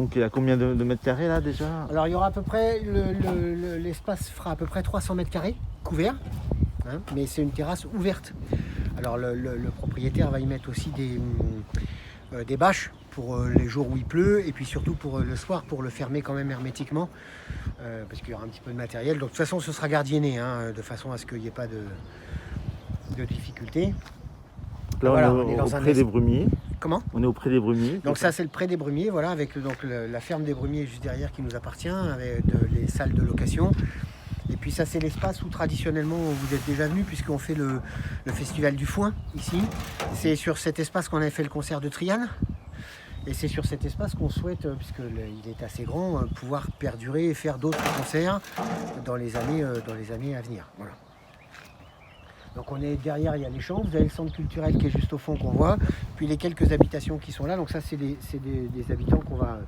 Donc il y a combien de mètres carrés là déjà? Alors il y aura à peu près, l'espace fera à peu près 300 mètres carrés couverts, hein, mais c'est une terrasse ouverte. Alors le propriétaire va y mettre aussi des bâches pour les jours où il pleut et puis surtout pour le soir pour le fermer quand même hermétiquement parce qu'il y aura un petit peu de matériel. Donc de toute façon ce sera gardienné hein, de façon à ce qu'il n'y ait pas de difficultés. Là Voilà, on est dans un auprès des brumiers. Comment? On est auprès des brumiers. Donc ça c'est le pré des brumiers, voilà, avec donc la ferme des brumiers juste derrière qui nous appartient, avec les salles de location. Et puis ça c'est l'espace où traditionnellement vous êtes déjà venu puisqu'on fait le festival du foin ici. C'est sur cet espace qu'on avait fait le concert de Triane. Et c'est sur cet espace qu'on souhaite, puisqu'il est assez grand, pouvoir perdurer et faire d'autres concerts dans les années à venir. Voilà. Donc on est derrière, il y a les champs, vous avez le centre culturel qui est juste au fond qu'on voit, puis les quelques habitations qui sont là. Donc ça c'est des habitants qu'on va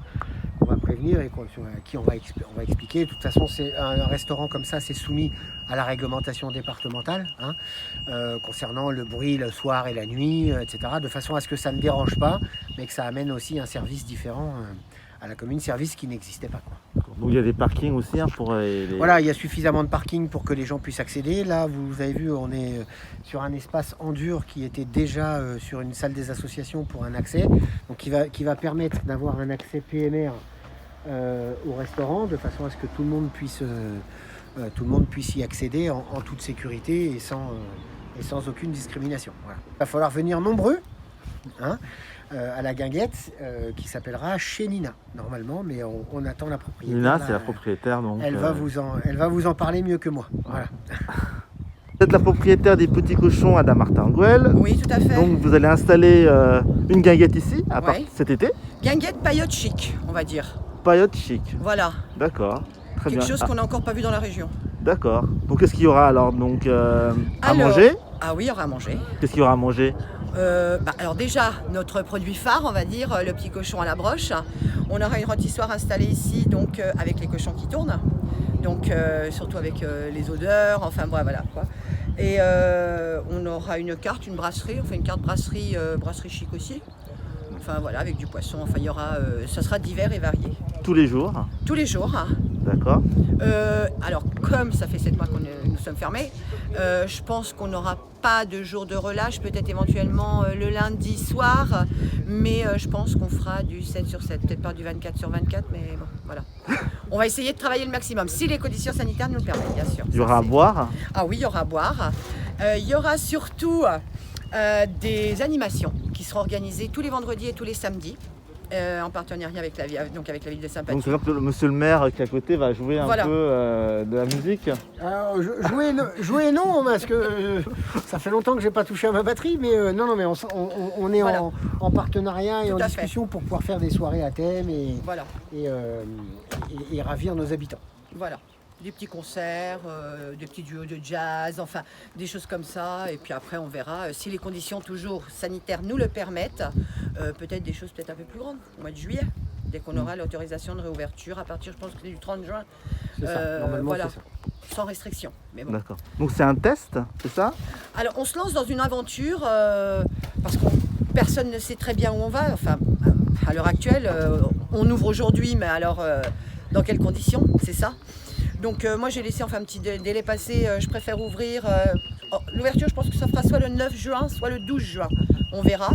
prévenir et à qui on va expliquer. De toute façon c'est un restaurant comme ça, c'est soumis à la réglementation départementale hein, concernant le bruit le soir et la nuit, etc. De façon à ce que ça ne dérange pas, mais que ça amène aussi un service différent à la commune, service qui n'existait pas, quoi. Donc il y a des parkings aussi hein, pour les... Voilà, il y a suffisamment de parking pour que les gens puissent accéder. Là, vous avez vu, on est sur un espace en dur qui était déjà sur une salle des associations pour un accès, donc qui va permettre d'avoir un accès PMR au restaurant, de façon à ce que tout le monde puisse y accéder en toute sécurité et sans aucune discrimination. Voilà. Il va falloir venir nombreux. Hein, à la guinguette qui s'appellera chez Nina normalement, mais on attend la propriétaire. Nina, c'est la propriétaire donc. Elle va vous en parler mieux que moi. Voilà. Vous êtes la propriétaire des Petits Cochons à Damartin-Gouel. Oui, tout à fait. Donc vous allez installer une guinguette ici Ouais. cet été. Guinguette paillotte chic, on va dire. Paillotte chic. Voilà. D'accord. Très Quelque bien. chose qu'on n'a encore pas vu dans la région. D'accord. Donc qu'est-ce qu'il y aura alors donc à manger? Ah oui, il y aura à manger. Qu'est-ce qu'il y aura à manger? Alors déjà, notre produit phare, on va dire, le petit cochon à la broche. On aura une rôtissoire installée ici, donc avec les cochons qui tournent. Donc surtout avec les odeurs, enfin voilà quoi. Et on aura une carte, une brasserie, enfin une carte brasserie chic aussi. Enfin voilà, avec du poisson, enfin il y aura, ça sera divers et varié. Tous les jours? Tous les jours. D'accord. Alors comme ça fait 7 mois que nous sommes fermés, je pense qu'on n'aura pas de jour de relâche, peut-être éventuellement le lundi soir, mais je pense qu'on fera du 7 sur 7, peut-être pas du 24 sur 24, mais bon, voilà. On va essayer de travailler le maximum, si les conditions sanitaires nous le permettent, bien sûr. Il y aura à boire? Ah oui, il y aura à boire. Il y aura surtout des animations qui seront organisées tous les vendredis et tous les samedis. En partenariat avec la ville de Saint-Patrick. Donc c'est vrai que monsieur le maire qui est à côté va jouer un peu de la musique. Jouer non, parce que ça fait longtemps que j'ai pas touché à ma batterie, mais non, mais on est voilà. en partenariat et tout en discussion pour pouvoir faire des soirées à thème et ravir nos habitants. Voilà. Des petits concerts, des petits duos de jazz, enfin des choses comme ça. Et puis après, on verra si les conditions toujours sanitaires nous le permettent. Peut-être des choses peut-être un peu plus grandes, au mois de juillet, dès qu'on aura l'autorisation de réouverture, à partir, je pense que du 30 juin. C'est ça, normalement voilà, c'est ça. Sans restriction. Mais bon. D'accord. Donc c'est un test, c'est ça? Alors on se lance dans une aventure parce que personne ne sait très bien où on va. Enfin, à l'heure actuelle, on ouvre aujourd'hui, mais alors dans quelles conditions? C'est ça. Donc moi j'ai laissé un petit délai passer, je préfère ouvrir. L'ouverture je pense que ça fera soit le 9 juin, soit le 12 juin, on verra.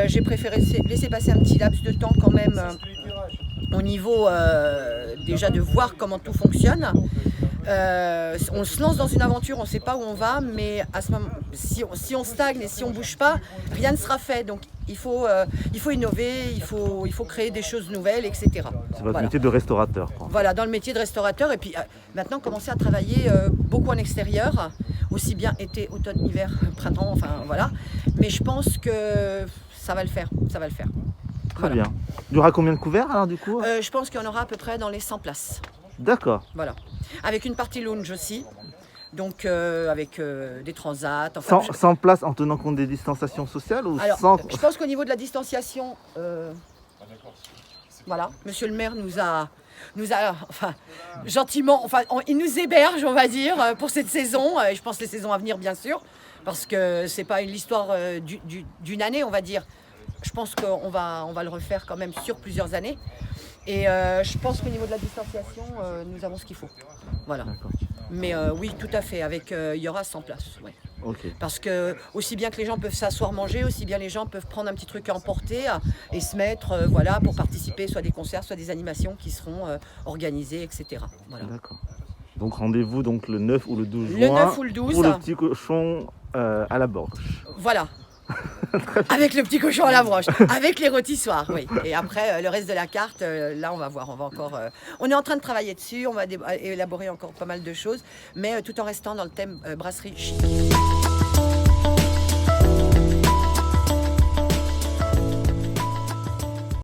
J'ai préféré laisser passer un petit laps de temps quand même au niveau déjà de voir comment tout fonctionne. On se lance dans une aventure, on ne sait pas où on va, mais à ce moment, si on stagne et si on ne bouge pas, rien ne sera fait. Donc il faut innover, il faut créer des choses nouvelles, etc. C'est votre métier de restaurateur, quoi. Voilà, dans le métier de restaurateur. Et puis maintenant, commencer à travailler beaucoup en extérieur, aussi bien été, automne, hiver, printemps, enfin voilà. Mais je pense que ça va le faire, Très bien. Il y aura combien de couverts alors du coup? Je pense qu'il y en aura à peu près dans les 100 places. D'accord. Voilà. Avec une partie lounge aussi. Donc avec des transats. Enfin, 100 places en tenant compte des distanciations sociales ou alors, 100... Je pense qu'au niveau de la distanciation, voilà, monsieur le maire nous a enfin, gentiment, enfin, il nous héberge, on va dire, pour cette saison. Et je pense les saisons à venir, bien sûr, parce que c'est pas l'histoire d'une année, on va dire. Je pense qu'on va le refaire quand même sur plusieurs années. Et je pense qu'au niveau de la distanciation, nous avons ce qu'il faut. Voilà. D'accord. Mais oui, tout à fait. Il y aura 100 places. Ouais. Ok. Parce que aussi bien que les gens peuvent s'asseoir manger, aussi bien les gens peuvent prendre un petit truc à emporter et se mettre voilà, pour participer soit à des concerts, soit à des animations qui seront organisées, etc. Voilà. D'accord. Donc rendez-vous donc le 9 ou le 12 Le juin 9 ou le 12. pour le petit cochon à la broche. Voilà. Avec le petit cochon à la broche, avec les rôtissoirs, oui. Et après, le reste de la carte, là, on va voir. On va encore. On est en train de travailler dessus. On va élaborer encore pas mal de choses, mais tout en restant dans le thème brasserie chic.